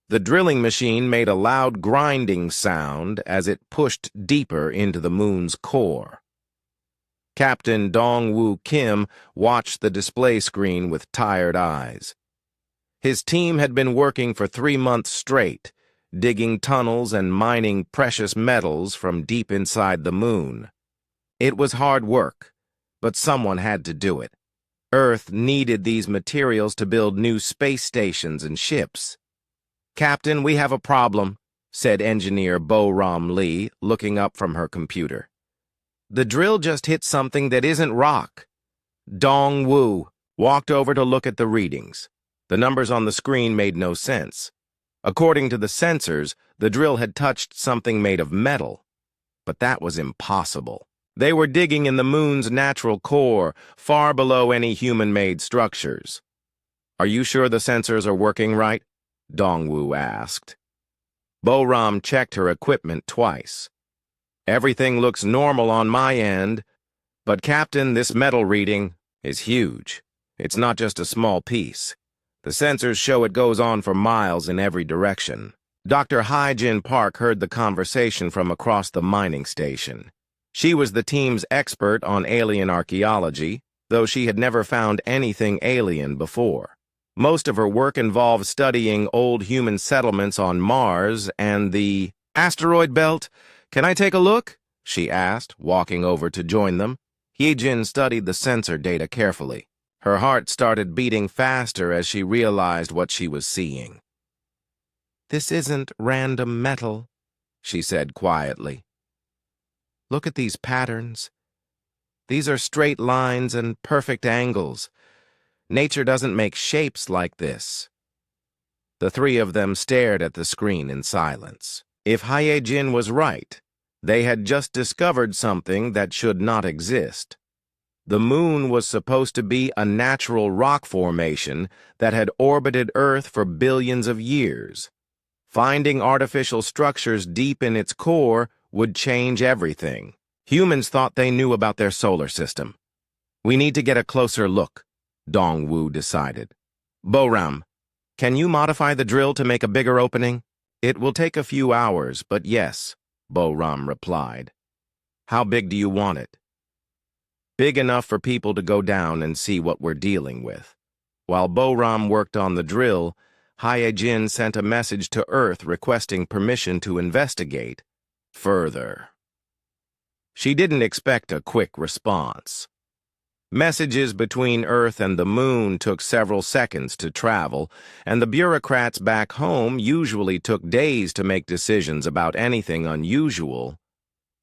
The drilling machine made a loud grinding sound as it pushed deeper into the moon's core. Captain Dong-Woo Kim watched the display screen with tired eyes. His team had been working for 3 months straight, digging tunnels and mining precious metals from deep inside the moon. It was hard work, but someone had to do it. Earth needed these materials to build new space stations and ships. "Captain, we have a problem," said engineer Bo-Ram Lee, looking up from her computer. "The drill just hit something that isn't rock." Dong-Woo walked over to look at the readings. The numbers on the screen made no sense. According to the sensors, the drill had touched something made of metal. But that was impossible. They were digging in the moon's natural core, far below any human-made structures. "Are you sure the sensors are working right?" Dong-Woo asked. Bo-Ram checked her equipment twice. "Everything looks normal on my end, but Captain, this metal reading is huge. It's not just a small piece. The sensors show it goes on for miles in every direction." Dr. Hai-Jin Park heard the conversation from across the mining station. She was the team's expert on alien archaeology, though she had never found anything alien before. Most of her work involved studying old human settlements on Mars and the asteroid belt. "Can I take a look?" she asked, walking over to join them. Hai-Jin studied the sensor data carefully. Her heart started beating faster as she realized what she was seeing. "This isn't random metal," she said quietly. "Look at these patterns. These are straight lines and perfect angles. Nature doesn't make shapes like this." The three of them stared at the screen in silence. If Hai-Jin was right, they had just discovered something that should not exist. The moon was supposed to be a natural rock formation that had orbited Earth for billions of years. Finding artificial structures deep in its core would change everything. Humans thought they knew about their solar system. "We need to get a closer look," Dong-Woo decided. "Bo-Ram, can you modify the drill to make a bigger opening?" "It will take a few hours, but yes," Bo-Ram replied. "How big do you want it?" "Big enough for people to go down and see what we're dealing with." While Bo-Ram worked on the drill, Hai-Jin sent a message to Earth requesting permission to investigate further. She didn't expect a quick response. Messages between Earth and the moon took several seconds to travel, and the bureaucrats back home usually took days to make decisions about anything unusual.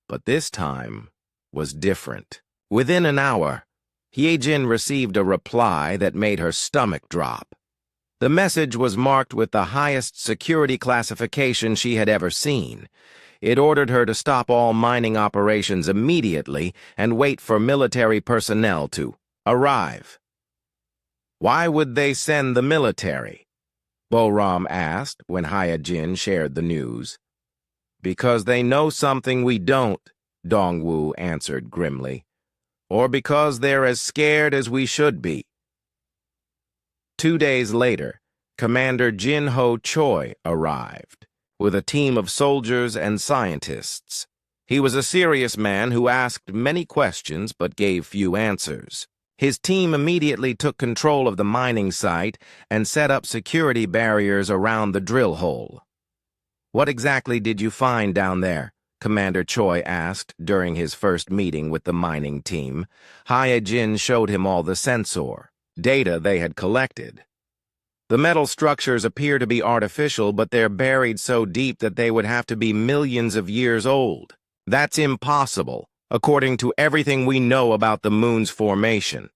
But this time was different. Within an hour, Hai-Jin received a reply that made her stomach drop. The message was marked with the highest security classification she had ever seen. It ordered her to stop all mining operations immediately and wait for military personnel to arrive. "Why would they send the military?" Bo-Ram asked when Hai-Jin shared the news. "Because they know something we don't," Dong-Woo answered grimly. "Or because they're as scared as we should be." 2 days later, Commander Jin-Ho Choi arrived, with a team of soldiers and scientists. He was a serious man who asked many questions but gave few answers. His team immediately took control of the mining site and set up security barriers around the drill hole. "What exactly did you find down there?" Commander Choi asked during his first meeting with the mining team. Hai-Jin showed him all the sensor data they had collected. "The metal structures appear to be artificial, but they're buried so deep that they would have to be millions of years old. That's impossible, according to everything we know about the moon's formation."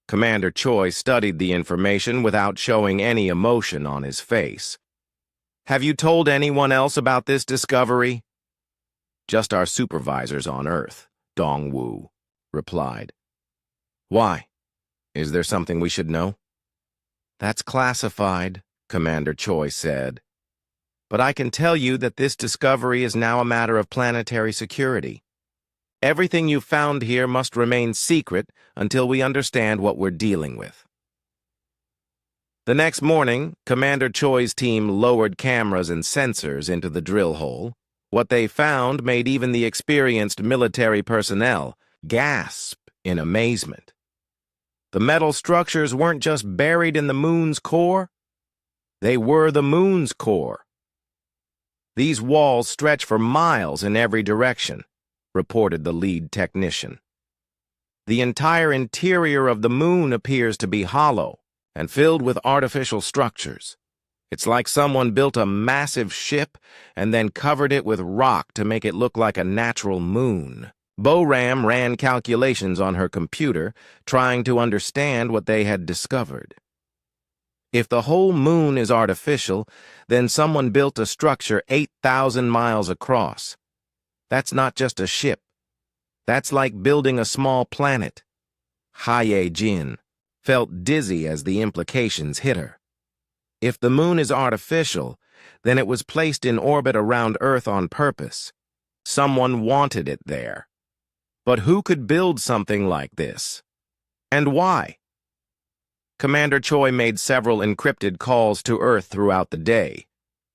Commander Choi studied the information without showing any emotion on his face. "Have you told anyone else about this discovery?" "Just our supervisors on Earth," Dong-Woo replied. "Why? Is there something we should know?" "That's classified," Commander Choi said. "But I can tell you that this discovery is now a matter of planetary security. Everything you found here must remain secret until we understand what we're dealing with." The next morning, Commander Choi's team lowered cameras and sensors into the drill hole. What they found made even the experienced military personnel gasp in amazement. The metal structures weren't just buried in the moon's core, they were the moon's core. These walls stretch for miles in every direction, reported the lead technician. The entire interior of the moon appears to be hollow and filled with artificial structures. It's like someone built a massive ship and then covered it with rock to make it look like a natural moon. Boram ran calculations on her computer, trying to understand what they had discovered. If the whole moon is artificial, then someone built a structure 8,000 miles across. That's not just a ship. That's like building a small planet. Haye Jin felt dizzy as the implications hit her. If the moon is artificial, then it was placed in orbit around Earth on purpose. Someone wanted it there. But who could build something like this? And why? Commander Choi made several encrypted calls to Earth throughout the day.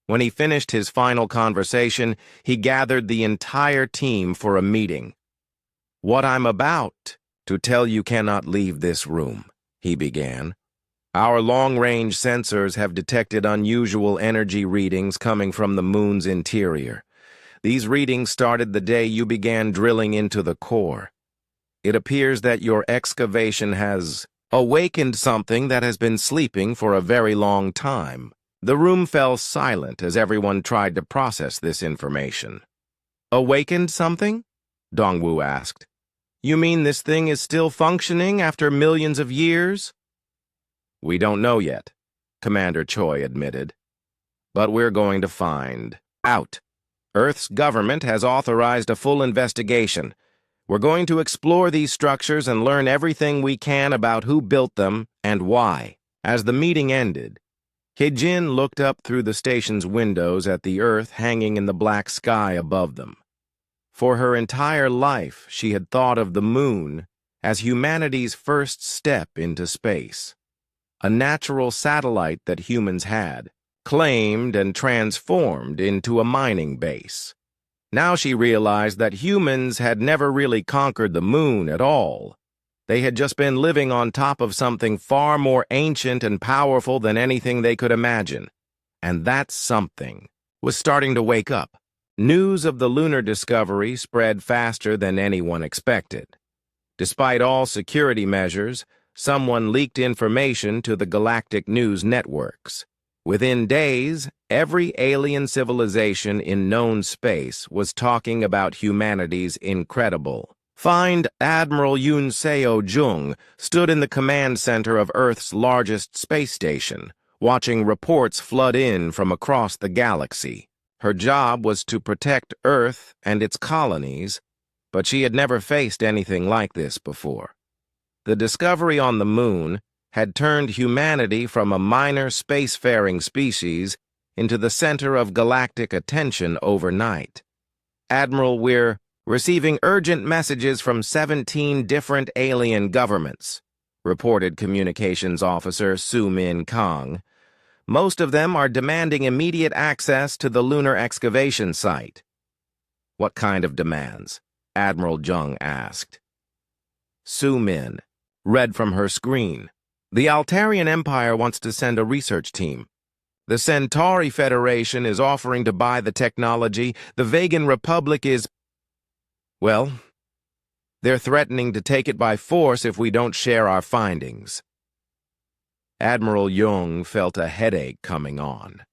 When he finished his final conversation, he gathered the entire team for a meeting. "What I'm about to tell you cannot leave this room," he began. "Our long-range sensors have detected unusual energy readings coming from the moon's interior. These readings started the day you began drilling into the core. It appears that your excavation has awakened something that has been sleeping for a very long time." The room fell silent as everyone tried to process this information. "Awakened something?" Dongwu asked. "You mean this thing is still functioning after millions of years?" "We don't know yet," Commander Choi admitted. "But we're going to find out. Earth's government has authorized a full investigation. We're going to explore these structures and learn everything we can about who built them and why." As the meeting ended, Hejin looked up through the station's windows at the Earth hanging in the black sky above them. For her entire life, she had thought of the moon as humanity's first step into space. A natural satellite that humans had, claimed and transformed into a mining base. Now she realized that humans had never really conquered the moon at all. They had just been living on top of something far more ancient and powerful than anything they could imagine. And that something was starting to wake up. News of the lunar discovery spread faster than anyone expected. Despite all security measures, someone leaked information to the galactic news networks. Within days, every alien civilization in known space was talking about humanity's incredible find. Admiral Yoon Seo Jung stood in the command center of Earth's largest space station, watching reports flood in from across the galaxy. Her job was to protect Earth and its colonies, but she had never faced anything like this before. The discovery on the moon had turned humanity from a minor spacefaring species into the center of galactic attention overnight. "Admiral, we're receiving urgent messages from 17 different alien governments," reported Communications Officer Su-Min Kang. "Most of them are demanding immediate access to the lunar excavation site." "What kind of demands?" Admiral Jung asked. Su-Min read from her screen. "The Altarian Empire wants to send a research team. The Centauri Federation is offering to buy the technology. The Vegan Republic is... well, they're threatening to take it by force if we don't share our findings." Admiral Jung felt a headache coming on.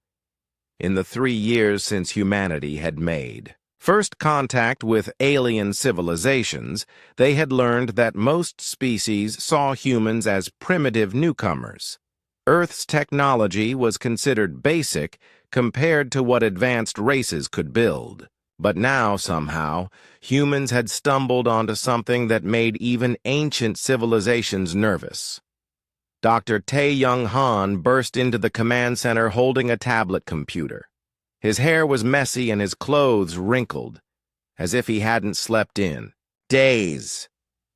In the 3 years since humanity had made first contact with alien civilizations, they had learned that most species saw humans as primitive newcomers. Earth's technology was considered basic compared to what advanced races could build. But now, somehow, humans had stumbled onto something that made even ancient civilizations nervous. Dr. Tae Young-han burst into the command center holding a tablet computer. His hair was messy and his clothes wrinkled, as if he hadn't slept in days.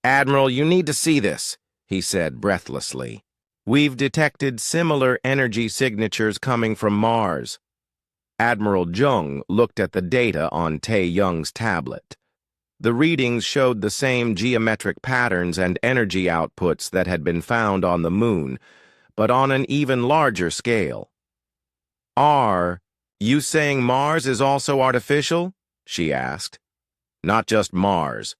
"Admiral, you need to see this," he said breathlessly. We've detected similar energy signatures coming from Mars. Admiral Jung looked at the data on Tae-Young's tablet. The readings showed the same geometric patterns and energy outputs that had been found on the Moon, but on an even larger scale. "Are you saying Mars is also artificial?" she asked. "Not just Mars,"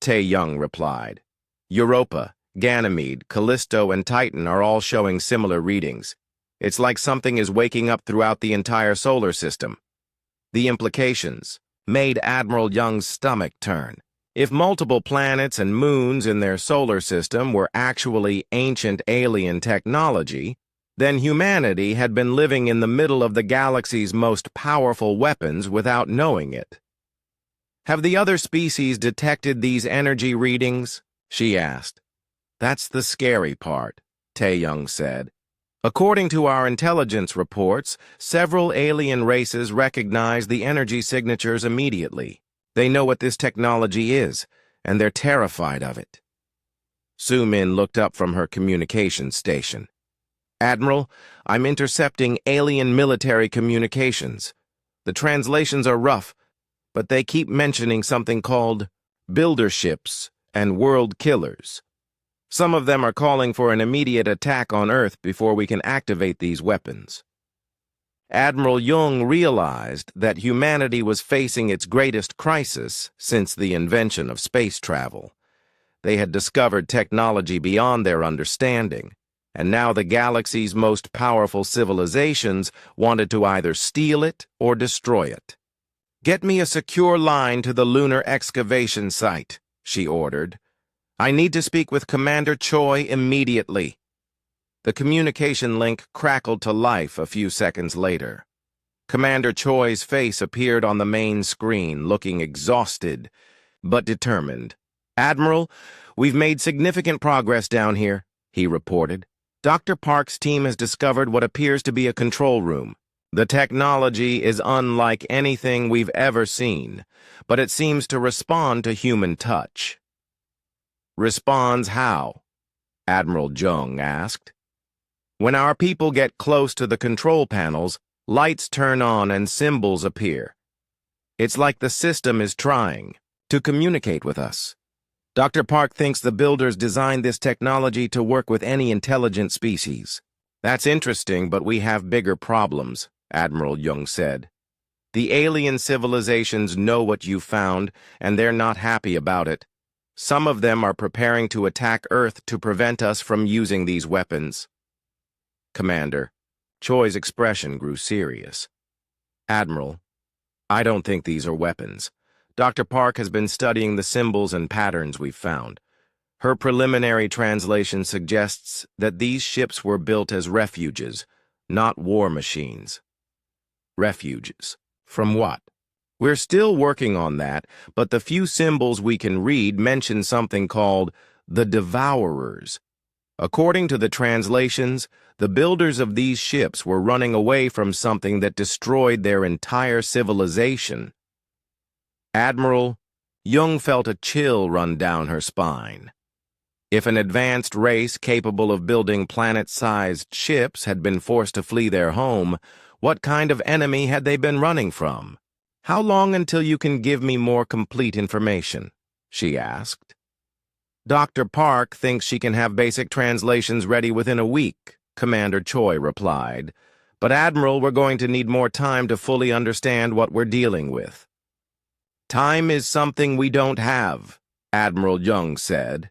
Tae-Young replied. "Europa, Ganymede, Callisto, and Titan are all showing similar readings. It's like something is waking up throughout the entire solar system." The implications made Admiral Young's stomach turn. If multiple planets and moons in their solar system were actually ancient alien technology, then humanity had been living in the middle of the galaxy's most powerful weapons without knowing it. "Have the other species detected these energy readings?" she asked. "That's the scary part," Tae-Young said. "According to our intelligence reports, several alien races recognize the energy signatures immediately. They know what this technology is, and they're terrified of it." Su-Min looked up from her communications station. "Admiral, I'm intercepting alien military communications. The translations are rough, but they keep mentioning something called builder ships and world killers. Some of them are calling for an immediate attack on Earth before we can activate these weapons." Admiral Jung realized that humanity was facing its greatest crisis since the invention of space travel. They had discovered technology beyond their understanding, and now the galaxy's most powerful civilizations wanted to either steal it or destroy it. "Get me a secure line to the lunar excavation site," she ordered. "I need to speak with Commander Choi immediately." The communication link crackled to life a few seconds later. Commander Choi's face appeared on the main screen, looking exhausted, but determined. "Admiral, we've made significant progress down here," he reported. "Dr. Park's team has discovered what appears to be a control room. The technology is unlike anything we've ever seen, but it seems to respond to human touch." "Responds how?" Admiral Jung asked. "When our people get close to the control panels, lights turn on and symbols appear. It's like the system is trying to communicate with us. Dr. Park thinks the builders designed this technology to work with any intelligent species." "That's interesting, but we have bigger problems," Admiral Jung said. "The alien civilizations know what you found, and they're not happy about it. Some of them are preparing to attack Earth to prevent us from using these weapons." "Commander," Choi's expression grew serious. "Admiral, I don't think these are weapons. Dr. Park has been studying the symbols and patterns we've found. Her preliminary translation suggests that these ships were built as refuges, not war machines." "Refuges? From what?" "We're still working on that, but the few symbols we can read mention something called the Devourers. According to the translations, the builders of these ships were running away from something that destroyed their entire civilization." "Admiral," Jung felt a chill run down her spine. If an advanced race capable of building planet-sized ships had been forced to flee their home, what kind of enemy had they been running from? "How long until you can give me more complete information?" she asked. "Dr. Park thinks she can have basic translations ready within a week," Commander Choi replied. "But Admiral, we're going to need more time to fully understand what we're dealing with." "Time is something we don't have," Admiral Jung said.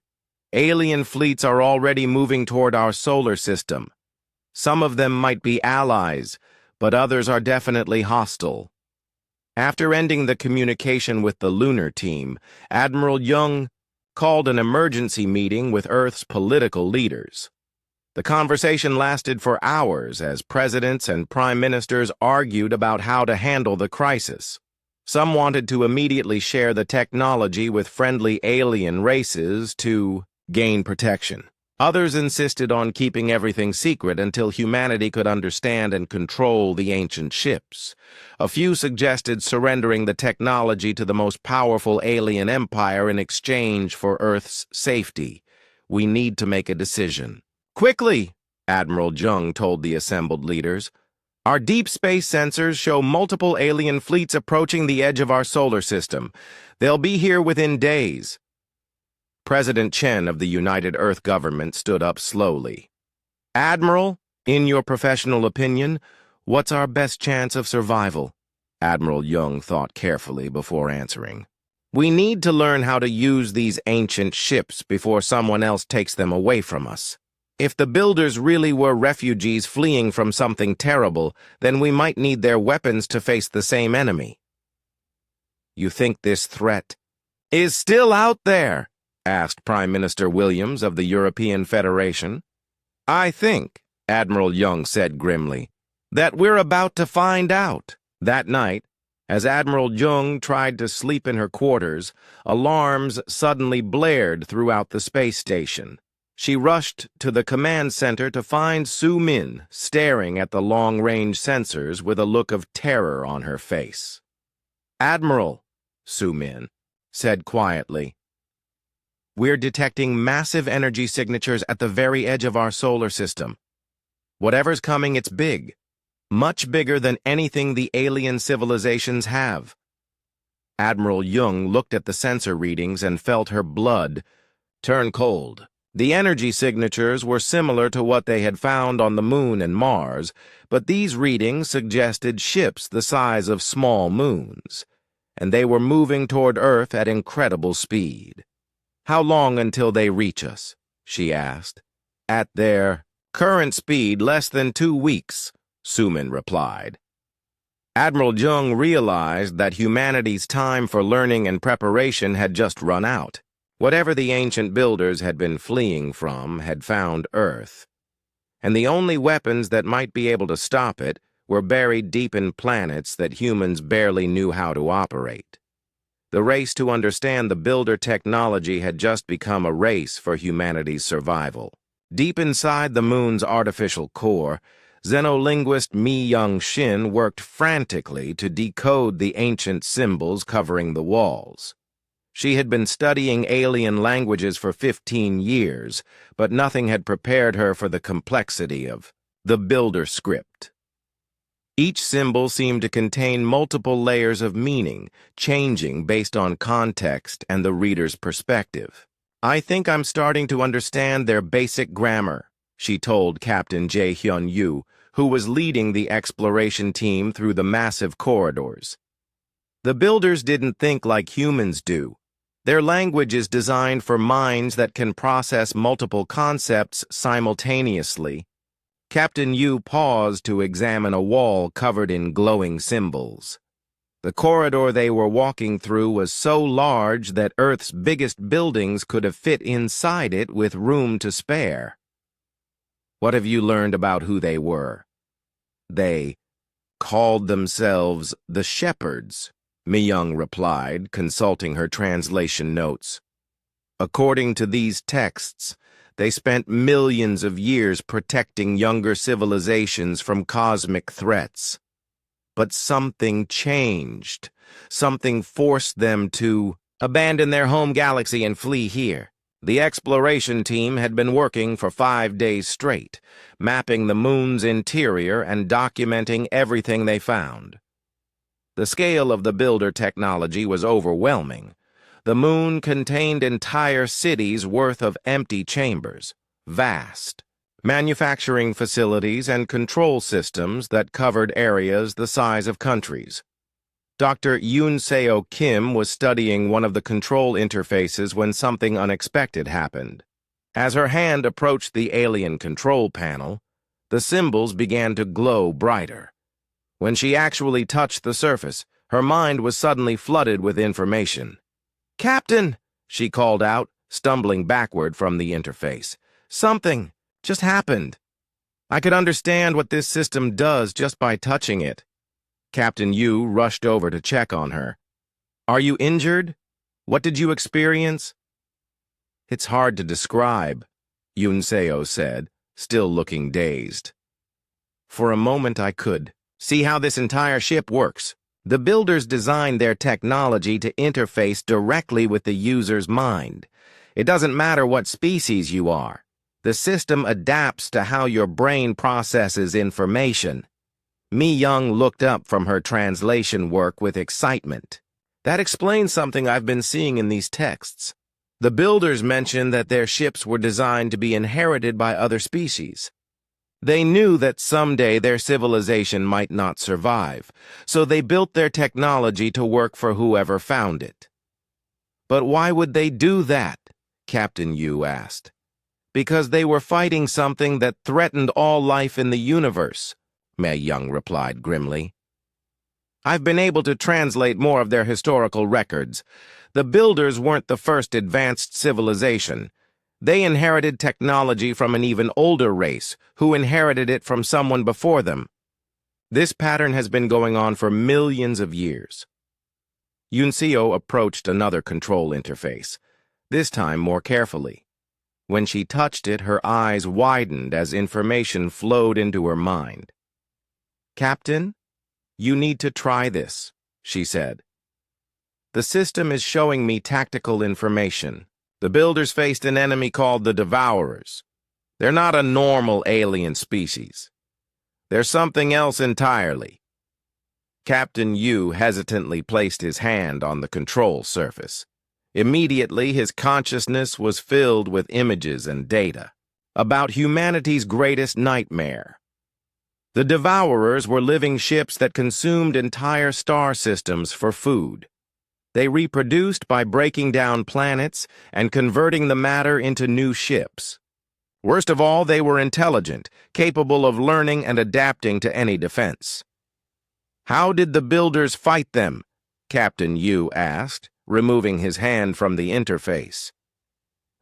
"Alien fleets are already moving toward our solar system. Some of them might be allies, but others are definitely hostile." After ending the communication with the lunar team, Admiral Jung called an emergency meeting with Earth's political leaders. The conversation lasted for hours as presidents and prime ministers argued about how to handle the crisis. Some wanted to immediately share the technology with friendly alien races to gain protection. Others insisted on keeping everything secret until humanity could understand and control the ancient ships. A few suggested surrendering the technology to the most powerful alien empire in exchange for Earth's safety. "We need to make a decision." "Quickly!" Admiral Jung told the assembled leaders. Our deep space sensors show multiple alien fleets approaching the edge of our solar system. They'll be here within days. President Chen of the United Earth government stood up slowly. Admiral, in your professional opinion, what's our best chance of survival? Admiral Jung thought carefully before answering. We need to learn how to use these ancient ships before someone else takes them away from us. If the builders really were refugees fleeing from something terrible, then we might need their weapons to face the same enemy. You think this threat is still out there? Asked Prime Minister Williams of the European Federation. I think, Admiral Jung said grimly, that we're about to find out. That night, as Admiral Jung tried to sleep in her quarters, alarms suddenly blared throughout the space station. She rushed to the command center to find Su Min staring at the long-range sensors with a look of terror on her face. Admiral, Su Min said quietly, we're detecting massive energy signatures at the very edge of our solar system. Whatever's coming, it's big. Much bigger than anything the alien civilizations have. Admiral Jung looked at the sensor readings and felt her blood turn cold. The energy signatures were similar to what they had found on the Moon and Mars, but these readings suggested ships the size of small moons, and they were moving toward Earth at incredible speed. How long until they reach us? She asked. At their current speed, less than 2 weeks, Su Min replied. Admiral Jung realized that humanity's time for learning and preparation had just run out. Whatever the ancient builders had been fleeing from had found Earth, and the only weapons that might be able to stop it were buried deep in planets that humans barely knew how to operate. The race to understand the builder technology had just become a race for humanity's survival. Deep inside the Moon's artificial core, xenolinguist Mi Young-shin worked frantically to decode the ancient symbols covering the walls. She had been studying alien languages for 15 years, but nothing had prepared her for the complexity of the builder script. Each symbol seemed to contain multiple layers of meaning, changing based on context and the reader's perspective. I think I'm starting to understand their basic grammar, she told Captain Jae Hyun-yu, who was leading the exploration team through the massive corridors. The builders didn't think like humans do. Their language is designed for minds that can process multiple concepts simultaneously. Captain Yu paused to examine a wall covered in glowing symbols. The corridor they were walking through was so large that Earth's biggest buildings could have fit inside it with room to spare. What have you learned about who they were? They called themselves the Shepherds, Mi-young replied, consulting her translation notes. According to these texts, they spent millions of years protecting younger civilizations from cosmic threats. But something changed. Something forced them to abandon their home galaxy and flee here. The exploration team had been working for 5 days straight, mapping the Moon's interior and documenting everything they found. The scale of the builder technology was overwhelming. The Moon contained entire cities worth of empty chambers, vast manufacturing facilities and control systems that covered areas the size of countries. Dr. Yoon Seo Kim was studying one of the control interfaces when something unexpected happened. As her hand approached the alien control panel, the symbols began to glow brighter. When she actually touched the surface, her mind was suddenly flooded with information. "Captain," she called out, stumbling backward from the interface. "Something just happened. I could understand what this system does just by touching it." Captain Yu rushed over to check on her. "Are you injured? What did you experience?" "It's hard to describe," Yoon Seo said, still looking dazed. "For a moment I could see how this entire ship works. The builders designed their technology to interface directly with the user's mind. It doesn't matter what species you are. The system adapts to how your brain processes information. Mi Young looked up from her translation work with excitement. That explains something I've been seeing in these texts. The builders mentioned that their ships were designed to be inherited by other species. They knew that someday their civilization might not survive, so they built their technology to work for whoever found it. But why would they do that? Captain Yu asked. Because they were fighting something that threatened all life in the universe, Mi Young replied grimly. I've been able to translate more of their historical records. The builders weren't the first advanced civilization. They inherited technology from an even older race, who inherited it from someone before them. This pattern has been going on for millions of years. Unseo approached another control interface, this time more carefully. When she touched it, her eyes widened as information flowed into her mind. Captain, you need to try this, she said. The system is showing me tactical information. The builders faced an enemy called the Devourers. They're not a normal alien species. They're something else entirely. Captain Yu hesitantly placed his hand on the control surface. Immediately, his consciousness was filled with images and data about humanity's greatest nightmare. The Devourers were living ships that consumed entire star systems for food. They reproduced by breaking down planets and converting the matter into new ships. Worst of all, they were intelligent, capable of learning and adapting to any defense. How did the builders fight them? Captain Yu asked, removing his hand from the interface.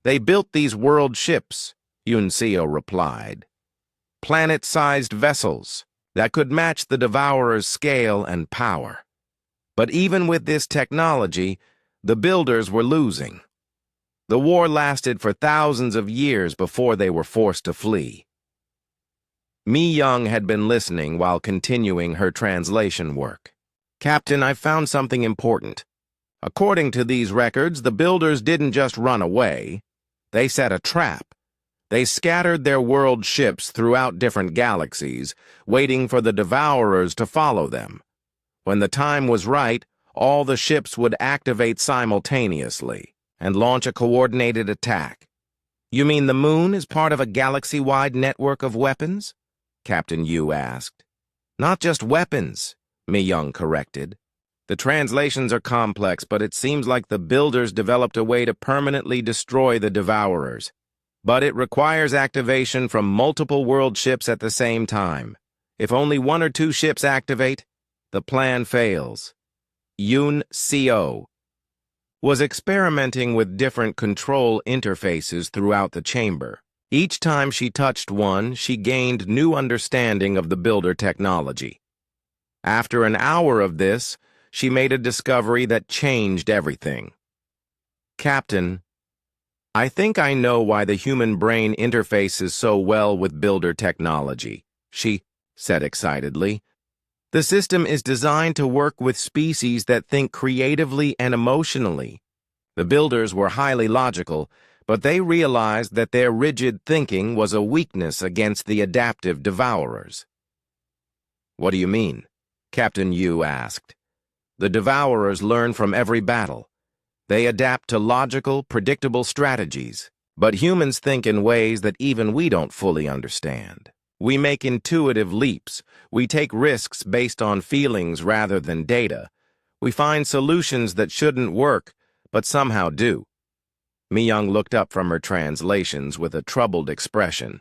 They built these world ships, Unseo replied. Planet-sized vessels that could match the Devourer's scale and power. But even with this technology, the builders were losing. The war lasted for thousands of years before they were forced to flee. Mi Young had been listening while continuing her translation work. Captain, I've found something important. According to these records, the builders didn't just run away. They set a trap. They scattered their world ships throughout different galaxies, waiting for the Devourers to follow them. When the time was right, all the ships would activate simultaneously and launch a coordinated attack. You mean the moon is part of a galaxy-wide network of weapons? Captain Yu asked. Not just weapons, Mi Young corrected. The translations are complex, but it seems like the builders developed a way to permanently destroy the Devourers. But it requires activation from multiple world ships at the same time. If only one or two ships activate, the plan fails. Unseo was experimenting with different control interfaces throughout the chamber. Each time she touched one, she gained new understanding of the builder technology. After an hour of this, she made a discovery that changed everything. Captain, I think I know why the human brain interfaces so well with builder technology, she said excitedly. The system is designed to work with species that think creatively and emotionally. The builders were highly logical, but they realized that their rigid thinking was a weakness against the adaptive Devourers. What do you mean? Captain Yu asked. The Devourers learn from every battle. They adapt to logical, predictable strategies, but humans think in ways that even we don't fully understand. We make intuitive leaps. We take risks based on feelings rather than data. We find solutions that shouldn't work, but somehow do. Mi Young looked up from her translations with a troubled expression.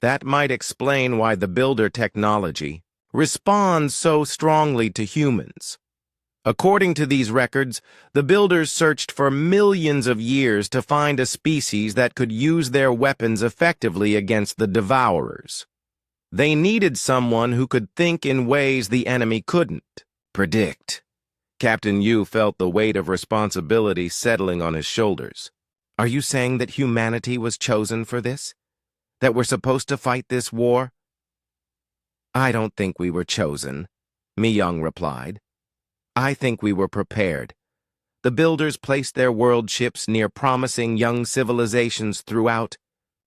That might explain why the builder technology responds so strongly to humans. According to these records, the builders searched for millions of years to find a species that could use their weapons effectively against the Devourers. They needed someone who could think in ways the enemy couldn't predict. Captain Yu felt the weight of responsibility settling on his shoulders. Are you saying that humanity was chosen for this? That we're supposed to fight this war? I don't think we were chosen, Mi Young replied. I think we were prepared. The builders placed their world ships near promising young civilizations throughout.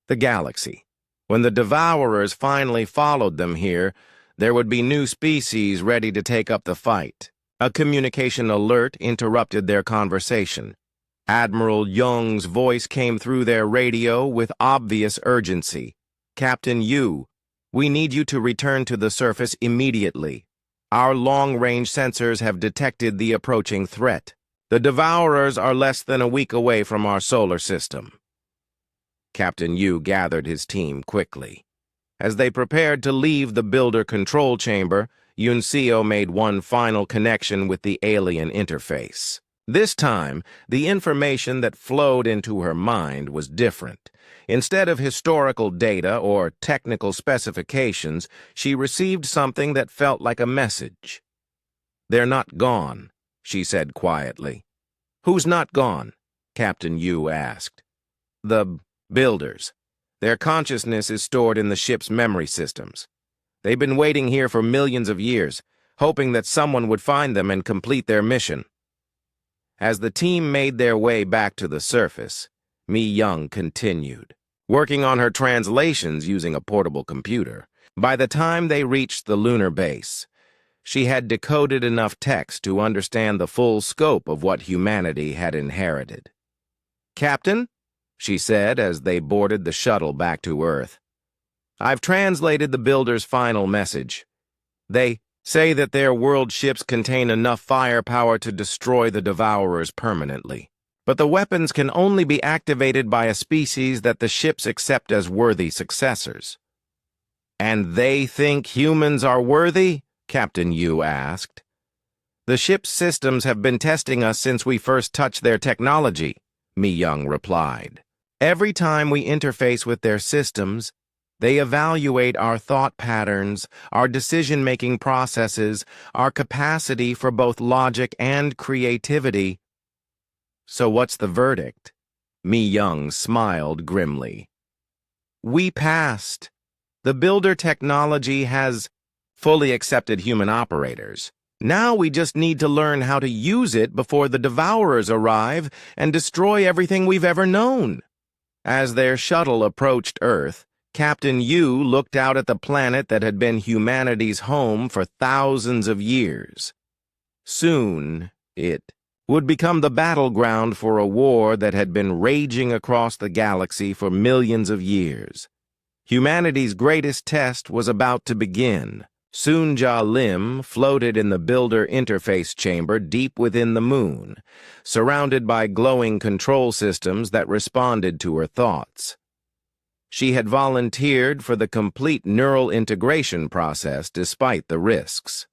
the galaxy. When the Devourers finally followed them here, there would be new species ready to take up the fight. A communication alert interrupted their conversation. Admiral Young's voice came through their radio with obvious urgency. "Captain Yu, we need you to return to the surface immediately. Our long-range sensors have detected the approaching threat. The Devourers are less than a week away from our solar system." Captain Yu gathered his team quickly. As they prepared to leave the builder control chamber, Yunseo made one final connection with the alien interface. This time, the information that flowed into her mind was different. Instead of historical data or technical specifications, she received something that felt like a message. "They're not gone," she said quietly. "Who's not gone?" Captain Yu asked. "The builders. Their consciousness is stored in the ship's memory systems. They've been waiting here for millions of years, hoping that someone would find them and complete their mission." As the team made their way back to the surface, Mi Young continued, working on her translations using a portable computer. By the time they reached the lunar base, she had decoded enough text to understand the full scope of what humanity had inherited. "Captain," she said as they boarded the shuttle back to Earth, "I've translated the builders' final message. They say that their world ships contain enough firepower to destroy the Devourers permanently. But the weapons can only be activated by a species that the ships accept as worthy successors." "And they think humans are worthy?" Captain Yu asked. "The ship's systems have been testing us since we first touched their technology," Mi Young replied. "Every time we interface with their systems, they evaluate our thought patterns, our decision-making processes, our capacity for both logic and creativity." "So what's the verdict?" Mi Young smiled grimly. "We passed. The builder technology has fully accepted human operators. Now we just need to learn how to use it before the Devourers arrive and destroy everything we've ever known." As their shuttle approached Earth, Captain Yu looked out at the planet that had been humanity's home for thousands of years. Soon, it would become the battleground for a war that had been raging across the galaxy for millions of years. Humanity's greatest test was about to begin. Sunja Lim floated in the builder interface chamber deep within the moon, surrounded by glowing control systems that responded to her thoughts. She had volunteered for the complete neural integration process despite the risks.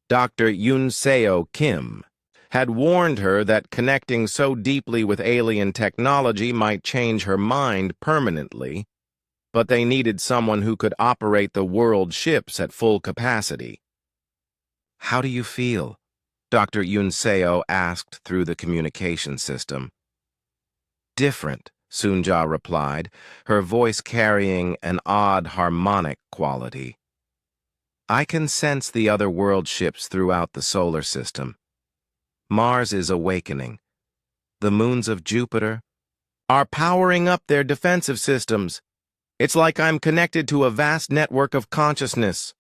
Dr. Yunseo Kim had warned her that connecting so deeply with alien technology might change her mind permanently, but they needed someone who could operate the world ships at full capacity. "How do you feel?" Dr. Yunseo asked through the communication system. "Different," Sunja replied, her voice carrying an odd harmonic quality. "I can sense the other world ships throughout the solar system. Mars is awakening. The moons of Jupiter are powering up their defensive systems. It's like I'm connected to a vast network of consciousness."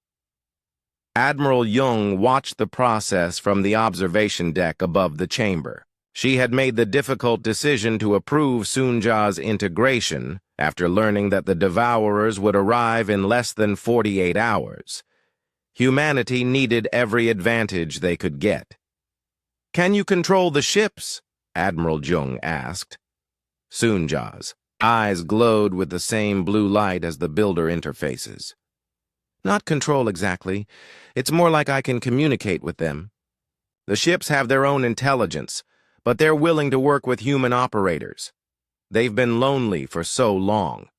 Admiral Jung watched the process from the observation deck above the chamber. She had made the difficult decision to approve Sunja's integration after learning that the Devourers would arrive in less than 48 hours. Humanity needed every advantage they could get. "Can you control the ships?" Admiral Jung asked. Sunja's eyes glowed with the same blue light as the builder interfaces. "Not control exactly. It's more like I can communicate with them. The ships have their own intelligence, but they're willing to work with human operators. They've been lonely for so long."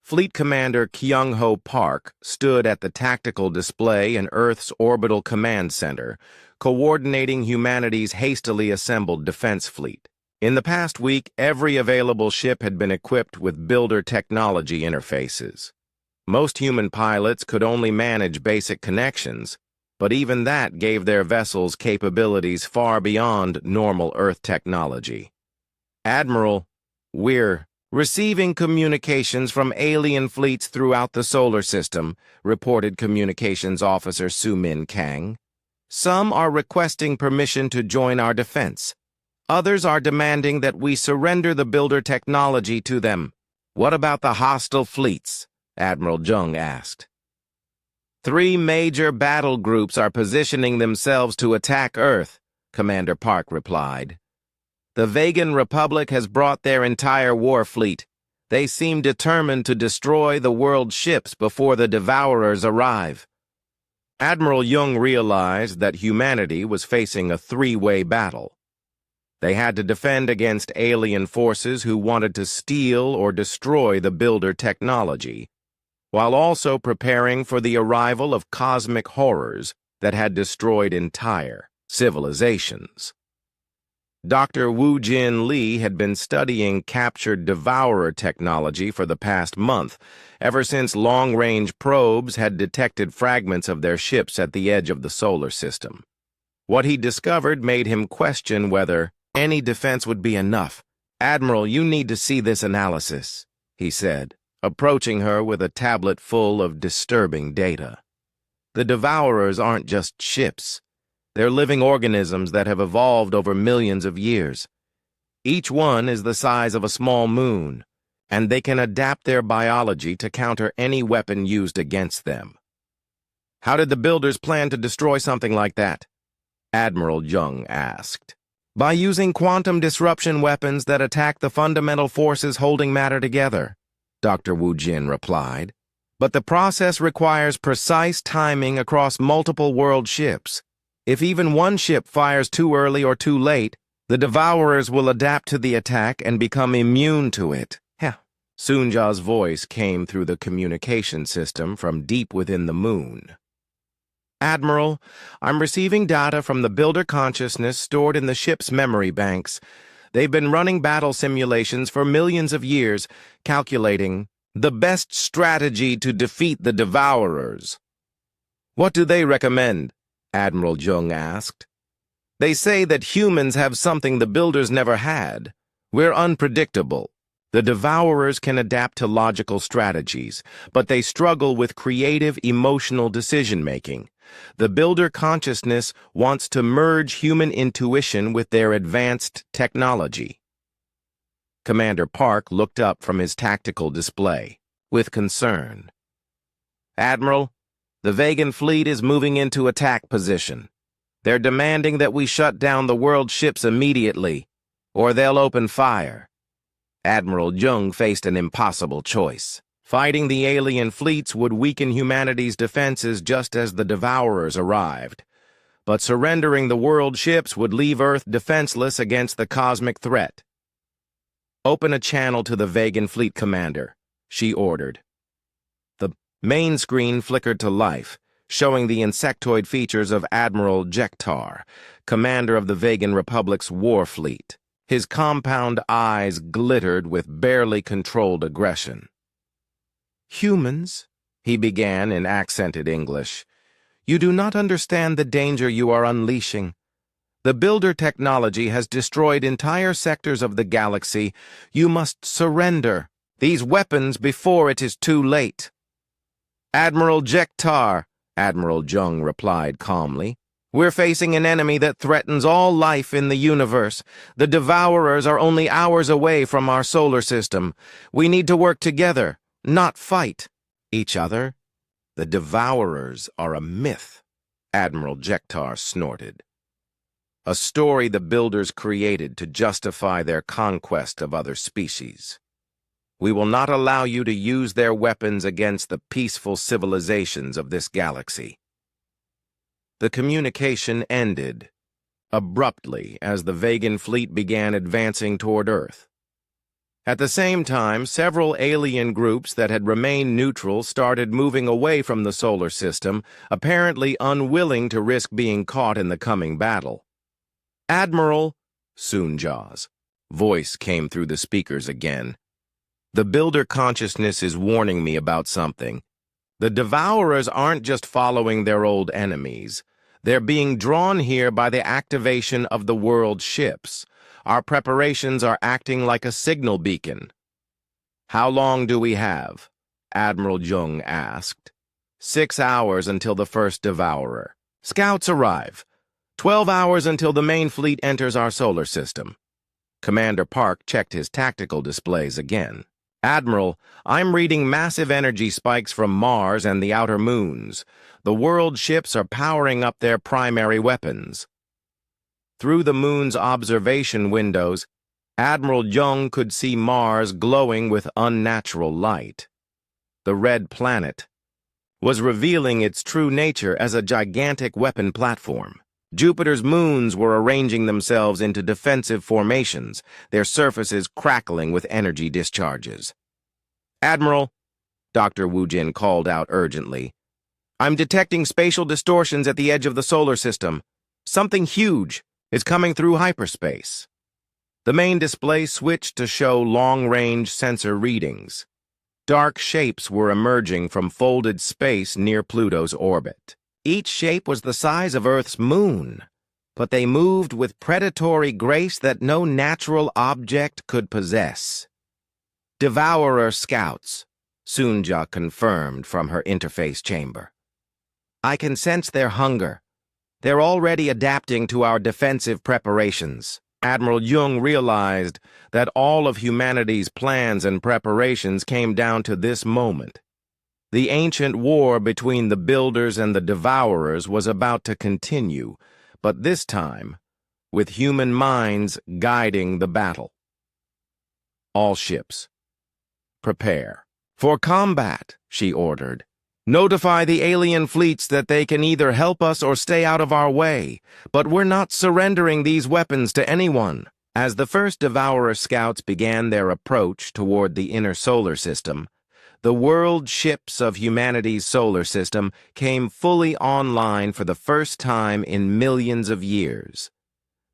Fleet Commander Kyung-ho Park stood at the tactical display in Earth's orbital command center, coordinating humanity's hastily assembled defense fleet. In the past week, every available ship had been equipped with builder technology interfaces. Most human pilots could only manage basic connections, but even that gave their vessels capabilities far beyond normal Earth technology. "Admiral, we're "Receiving communications from alien fleets throughout the solar system," reported Communications Officer Su-Min Kang. "Some are requesting permission to join our defense. Others are demanding that we surrender the builder technology to them." "What about the hostile fleets?" Admiral Jung asked. "3 major battle groups are positioning themselves to attack Earth," Commander Park replied. "The Vegan Republic has brought their entire war fleet. They seem determined to destroy the world's ships before the Devourers arrive." Admiral Jung realized that humanity was facing a 3-way battle. They had to defend against alien forces who wanted to steal or destroy the builder technology, while also preparing for the arrival of cosmic horrors that had destroyed entire civilizations. Dr. Woo Jin Lee had been studying captured Devourer technology for the past month, ever since long-range probes had detected fragments of their ships at the edge of the solar system. What he discovered made him question whether any defense would be enough. "Admiral, you need to see this analysis," he said, approaching her with a tablet full of disturbing data. "The Devourers aren't just ships. They're living organisms that have evolved over millions of years. Each one is the size of a small moon, and they can adapt their biology to counter any weapon used against them." "How did the builders plan to destroy something like that?" Admiral Jung asked. "By using quantum disruption weapons that attack the fundamental forces holding matter together," Dr. Woo Jin replied. "But the process requires precise timing across multiple world ships. If even one ship fires too early or too late, the Devourers will adapt to the attack and become immune to it." Soonja's voice came through the communication system from deep within the moon. "Admiral, I'm receiving data from the builder consciousness stored in the ship's memory banks. They've been running battle simulations for millions of years, calculating the best strategy to defeat the Devourers." "What do they recommend?" Admiral Jung asked. "They say that humans have something the builders never had. We're unpredictable. The Devourers can adapt to logical strategies, but they struggle with creative, emotional decision-making. The builder consciousness wants to merge human intuition with their advanced technology." Commander Park looked up from his tactical display with concern. "Admiral, the Vegan fleet is moving into attack position. They're demanding that we shut down the world ships immediately, or they'll open fire." Admiral Jung faced an impossible choice. Fighting the alien fleets would weaken humanity's defenses just as the Devourers arrived. But surrendering the world ships would leave Earth defenseless against the cosmic threat. "Open a channel to the Vegan fleet commander," she ordered. The main screen flickered to life, showing the insectoid features of Admiral Jektar, commander of the Vegan Republic's war fleet. His compound eyes glittered with barely controlled aggression. "Humans," he began in accented English, "you do not understand the danger you are unleashing. The builder technology has destroyed entire sectors of the galaxy. You must surrender these weapons before it is too late." "Admiral Jektar," Admiral Jung replied calmly, "we're facing an enemy that threatens all life in the universe. The Devourers are only hours away from our solar system. We need to work together, not fight each other." "The Devourers are a myth," Admiral Jektar snorted. "A story the builders created to justify their conquest of other species. We will not allow you to use their weapons against the peaceful civilizations of this galaxy." The communication ended abruptly as the Vegan fleet began advancing toward Earth. At the same time, several alien groups that had remained neutral started moving away from the solar system, apparently unwilling to risk being caught in the coming battle. "Admiral," Soonja's voice came through the speakers again. "The builder consciousness is warning me about something. The Devourers aren't just following their old enemies. They're being drawn here by the activation of the world ships. Our preparations are acting like a signal beacon." How long do we have? Admiral Jung asked. 6 hours until the first devourer. Scouts arrive. 12 hours until the main fleet enters our solar system. Commander Park checked his tactical displays again. Admiral, I'm reading massive energy spikes from Mars and the outer moons. The world ships are powering up their primary weapons. Through the moon's observation windows, Admiral Jung could see Mars glowing with unnatural light. The red planet was revealing its true nature as a gigantic weapon platform. Jupiter's moons were arranging themselves into defensive formations, their surfaces crackling with energy discharges. Admiral, Dr. Wujin called out urgently, I'm detecting spatial distortions at the edge of the solar system. Something huge is coming through hyperspace. The main display switched to show long-range sensor readings. Dark shapes were emerging from folded space near Pluto's orbit. Each shape was the size of Earth's moon, but they moved with predatory grace that no natural object could possess. Devourer scouts, Sunja confirmed from her interface chamber. I can sense their hunger. They're already adapting to our defensive preparations. Admiral Jung realized that all of humanity's plans and preparations came down to this moment. The ancient war between the Builders and the Devourers was about to continue, but this time, with human minds guiding the battle. All ships, prepare for combat, she ordered. Notify the alien fleets that they can either help us or stay out of our way, but we're not surrendering these weapons to anyone. As the first Devourer scouts began their approach toward the inner solar system, the world ships of humanity's solar system came fully online for the first time in millions of years.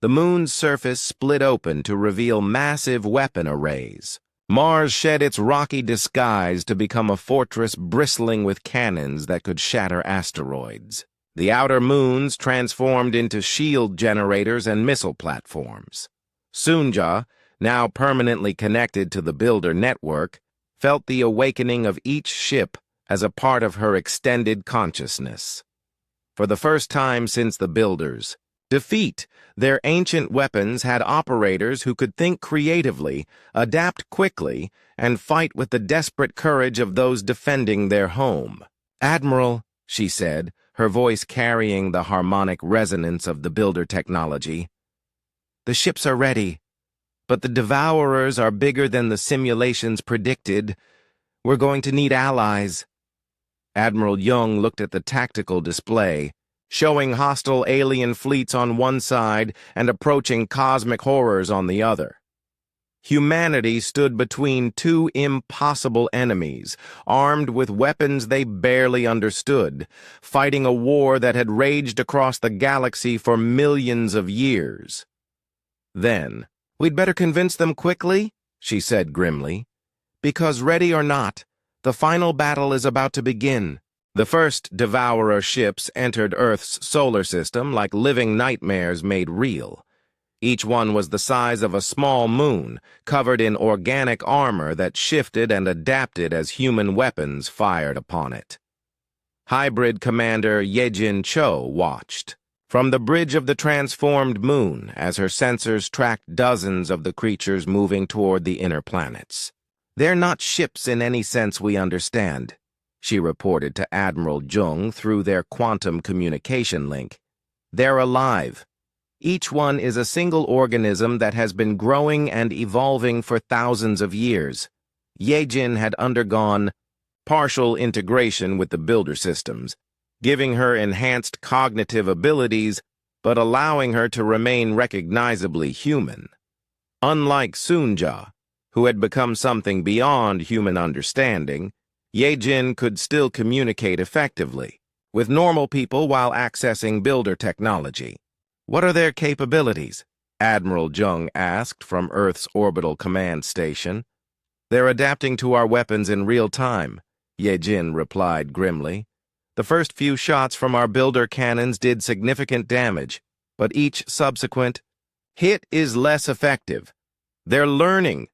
The moon's surface split open to reveal massive weapon arrays. Mars shed its rocky disguise to become a fortress bristling with cannons that could shatter asteroids. The outer moons transformed into shield generators and missile platforms. Sunja, now permanently connected to the Builder network, felt the awakening of each ship as a part of her extended consciousness. For the first time since the Builders' defeat, their ancient weapons had operators who could think creatively, adapt quickly, and fight with the desperate courage of those defending their home. Admiral, she said, her voice carrying the harmonic resonance of the Builder technology, the ships are ready, but the Devourers are bigger than the simulations predicted. We're going to need allies. Admiral Jung looked at the tactical display, showing hostile alien fleets on one side and approaching cosmic horrors on the other. Humanity stood between two impossible enemies, armed with weapons they barely understood, fighting a war that had raged across the galaxy for millions of years. Then, we'd better convince them quickly, she said grimly, because ready or not, the final battle is about to begin. The first Devourer ships entered Earth's solar system like living nightmares made real. Each one was the size of a small moon, covered in organic armor that shifted and adapted as human weapons fired upon it. Hybrid Commander Yejin Cho watched from the bridge of the transformed moon as her sensors tracked dozens of the creatures moving toward the inner planets. They're not ships in any sense we understand, she reported to Admiral Jung through their quantum communication link. They're alive. Each one is a single organism that has been growing and evolving for thousands of years. Yejin had undergone partial integration with the Builder systems, giving her enhanced cognitive abilities but allowing her to remain recognizably human. Unlike Sunja, who had become something beyond human understanding, Yejin could still communicate effectively with normal people while accessing Builder technology. What are their capabilities? Admiral Jung asked from Earth's orbital command station. They're adapting to our weapons in real time, Yejin replied grimly. The first few shots from our Builder cannons did significant damage, but each subsequent hit is less effective. They're learning.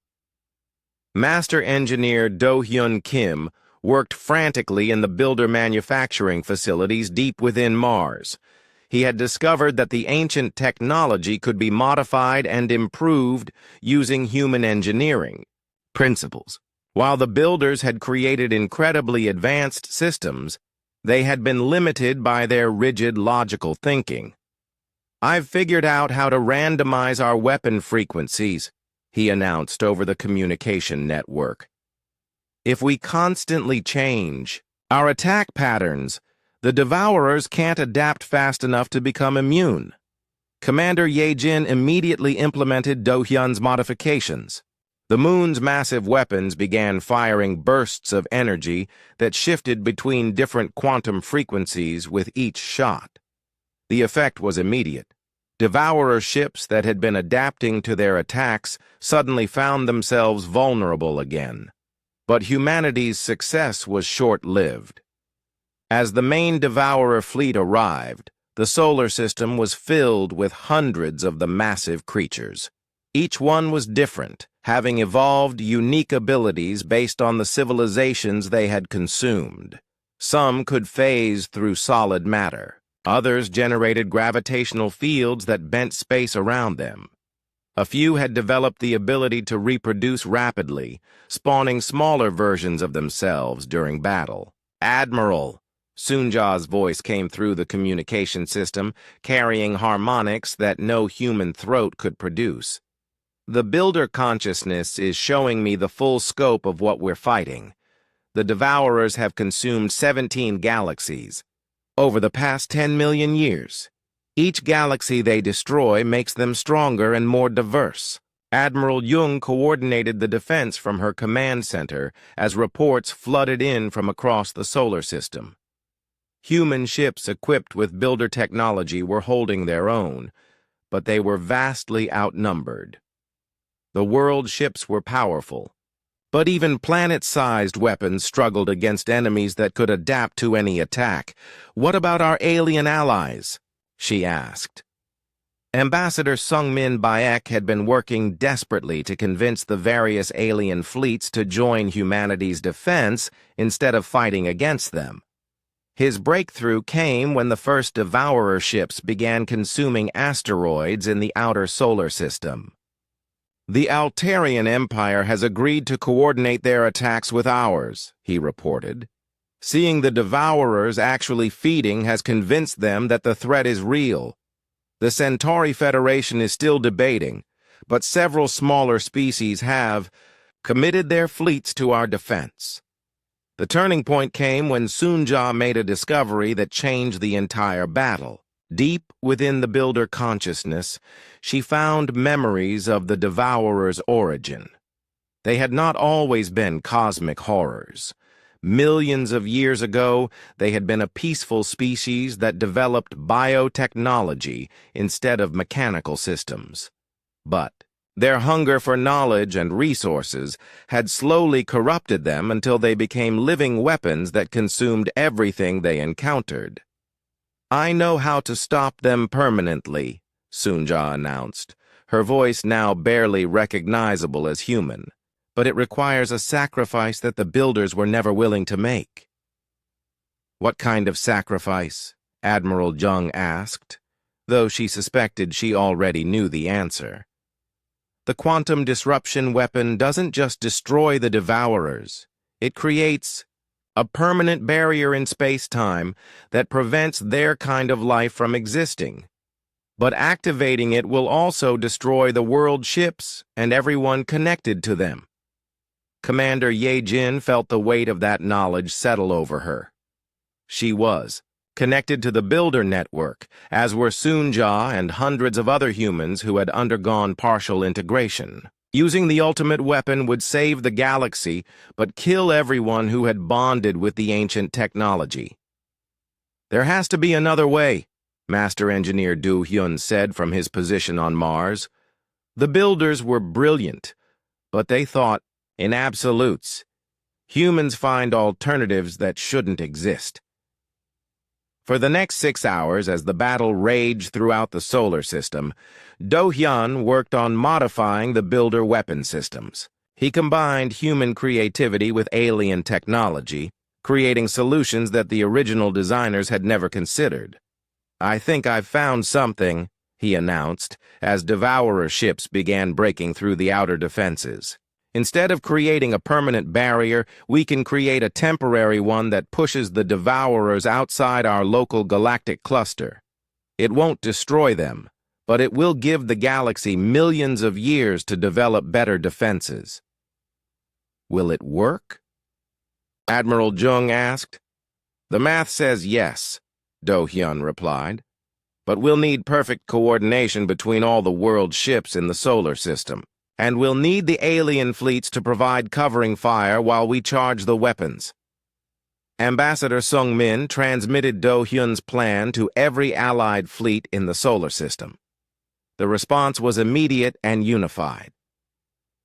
Master engineer Do-Hyun Kim worked frantically in the builder manufacturing facilities deep within Mars. He had discovered that the ancient technology could be modified and improved using human engineering principles. While the builders had created incredibly advanced systems, they had been limited by their rigid logical thinking. "I've figured out how to randomize our weapon frequencies," he announced over the communication network. "If we constantly change our attack patterns, the Devourers can't adapt fast enough to become immune." Commander Ye-jin immediately implemented Do-hyun's modifications. The moon's massive weapons began firing bursts of energy that shifted between different quantum frequencies with each shot. The effect was immediate. Devourer ships that had been adapting to their attacks suddenly found themselves vulnerable again. But humanity's success was short-lived. As the main Devourer fleet arrived, the solar system was filled with hundreds of the massive creatures. Each one was different, having evolved unique abilities based on the civilizations they had consumed. Some could phase through solid matter. Others generated gravitational fields that bent space around them. A few had developed the ability to reproduce rapidly, spawning smaller versions of themselves during battle. "Admiral!" Sunja's voice came through the communication system, carrying harmonics that no human throat could produce. "The builder consciousness is showing me the full scope of what we're fighting. The Devourers have consumed 17 galaxies over the past 10 million years. Each galaxy they destroy makes them stronger and more diverse." Admiral Jung coordinated the defense from her command center as reports flooded in from across the solar system. Human ships equipped with builder technology were holding their own, but they were vastly outnumbered. The world ships were powerful, but even planet-sized weapons struggled against enemies that could adapt to any attack. "What about our alien allies?" she asked. Ambassador Sungmin Baek had been working desperately to convince the various alien fleets to join humanity's defense instead of fighting against them. His breakthrough came when the first Devourer ships began consuming asteroids in the outer solar system. "The Altarian Empire has agreed to coordinate their attacks with ours," he reported. "Seeing the Devourers actually feeding has convinced them that the threat is real. The Centauri Federation is still debating, but several smaller species have committed their fleets to our defense." The turning point came when Sunja made a discovery that changed the entire battle. Deep within the builder consciousness, she found memories of the Devourer's origin. They had not always been cosmic horrors. Millions of years ago, they had been a peaceful species that developed biotechnology instead of mechanical systems. But their hunger for knowledge and resources had slowly corrupted them until they became living weapons that consumed everything they encountered. "I know how to stop them permanently," Sunja announced, her voice now barely recognizable as human. "But it requires a sacrifice that the builders were never willing to make." "What kind of sacrifice?" Admiral Jung asked, though she suspected she already knew the answer. "The quantum disruption weapon doesn't just destroy the Devourers. It creates a permanent barrier in space-time that prevents their kind of life from existing. But activating it will also destroy the world ships and everyone connected to them." Commander Ye-jin felt the weight of that knowledge settle over her. She was connected to the builder network, as were Sunja and hundreds of other humans who had undergone partial integration. Using the ultimate weapon would save the galaxy, but kill everyone who had bonded with the ancient technology. "There has to be another way," Master Engineer Do-hyun said from his position on Mars. "The builders were brilliant, but they thought in absolutes. Humans find alternatives that shouldn't exist." For the next 6 hours, as the battle raged throughout the solar system, Do-hyun worked on modifying the builder weapon systems. He combined human creativity with alien technology, creating solutions that the original designers had never considered. "I think I've found something," he announced, as Devourer ships began breaking through the outer defenses. "Instead of creating a permanent barrier, we can create a temporary one that pushes the Devourers outside our local galactic cluster. It won't destroy them, but it will give the galaxy millions of years to develop better defenses." "Will it work?" Admiral Jung asked. "The math says yes," Do-hyun replied. "But we'll need perfect coordination between all the world ships in the solar system. And we'll need the alien fleets to provide covering fire while we charge the weapons." Ambassador Sung-min transmitted Do-hyun's plan to every Allied fleet in the solar system. The response was immediate and unified.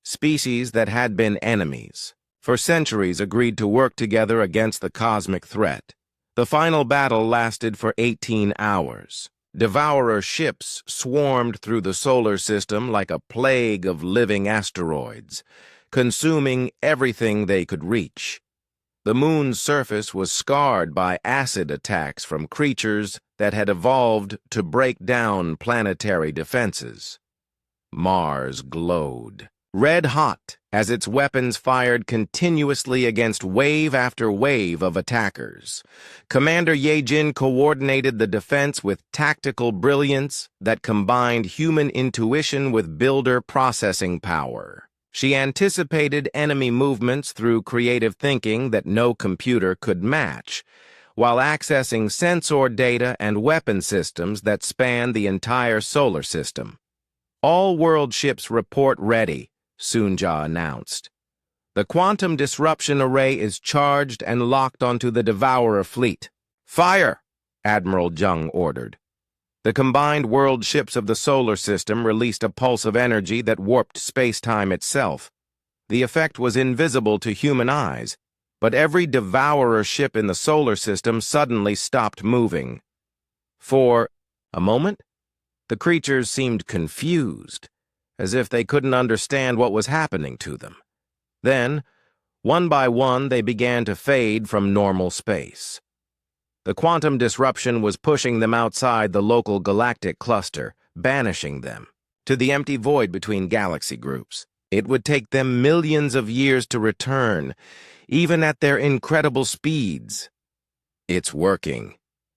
Species that had been enemies for centuries agreed to work together against the cosmic threat. The final battle lasted for 18 hours. Devourer ships swarmed through the solar system like a plague of living asteroids, consuming everything they could reach. The moon's surface was scarred by acid attacks from creatures that had evolved to break down planetary defenses. Mars glowed, red hot, as its weapons fired continuously against wave after wave of attackers. Commander Ye-jin coordinated the defense with tactical brilliance that combined human intuition with builder processing power. She anticipated enemy movements through creative thinking that no computer could match, while accessing sensor data and weapon systems that span the entire solar system. "All world ships report ready," Soon-ja announced. "The quantum disruption array is charged and locked onto the Devourer fleet." "Fire!" Admiral Jung ordered. The combined world ships of the solar system released a pulse of energy that warped space-time itself. The effect was invisible to human eyes, but every Devourer ship in the solar system suddenly stopped moving. For a moment, the creatures seemed confused, as if they couldn't understand what was happening to them. Then, one by one, they began to fade from normal space. The quantum disruption was pushing them outside the local galactic cluster, banishing them to the empty void between galaxy groups. It would take them millions of years to return, even at their incredible speeds. "It's working,"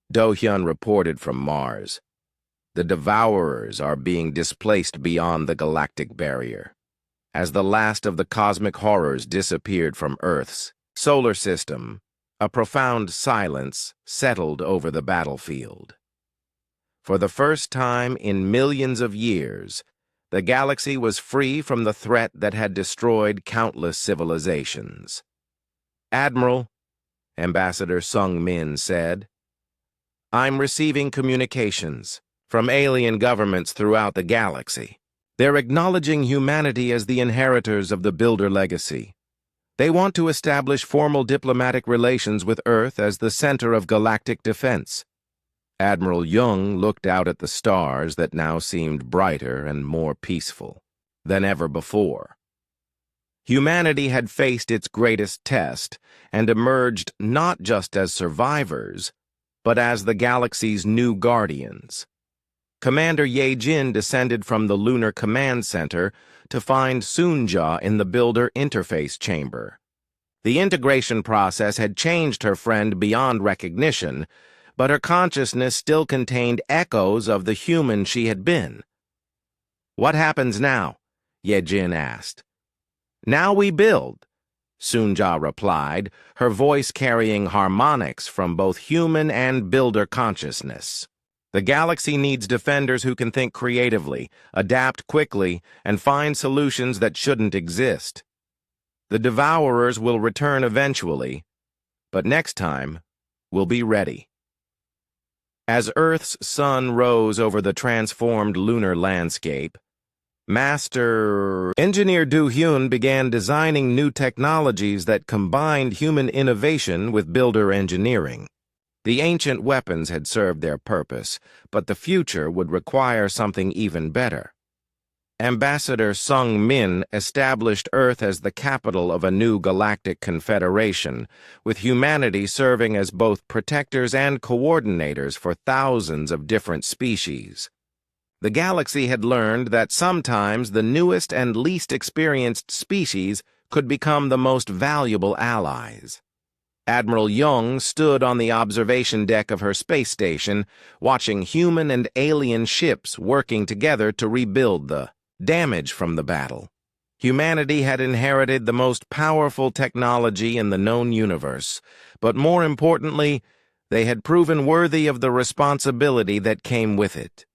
Do-hyun reported from Mars. "The Devourers are being displaced beyond the galactic barrier." As the last of the cosmic horrors disappeared from Earth's solar system, a profound silence settled over the battlefield. For the first time in millions of years, the galaxy was free from the threat that had destroyed countless civilizations. "Admiral," Ambassador Sung-min said, "I'm receiving communications from alien governments throughout the galaxy. They're acknowledging humanity as the inheritors of the Builder legacy. They want to establish formal diplomatic relations with Earth as the center of galactic defense." Admiral Jung looked out at the stars that now seemed brighter and more peaceful than ever before. Humanity had faced its greatest test and emerged not just as survivors, but as the galaxy's new guardians. Commander Ye-jin descended from the Lunar Command Center to find Soon-ja in the Builder interface chamber. The integration process had changed her friend beyond recognition, but her consciousness still contained echoes of the human she had been. "What happens now?" Ye-jin asked. "Now we build," Soon-ja replied, her voice carrying harmonics from both human and Builder consciousness. "The galaxy needs defenders who can think creatively, adapt quickly, and find solutions that shouldn't exist. The Devourers will return eventually, but next time, we'll be ready." As Earth's sun rose over the transformed lunar landscape, Master Engineer Do-hyun began designing new technologies that combined human innovation with Builder engineering. The ancient weapons had served their purpose, but the future would require something even better. Ambassador Sung Min established Earth as the capital of a new galactic confederation, with humanity serving as both protectors and coordinators for thousands of different species. The galaxy had learned that sometimes the newest and least experienced species could become the most valuable allies. Admiral Young stood on the observation deck of her space station, watching human and alien ships working together to rebuild the damage from the battle. Humanity had inherited the most powerful technology in the known universe, but more importantly, they had proven worthy of the responsibility that came with it.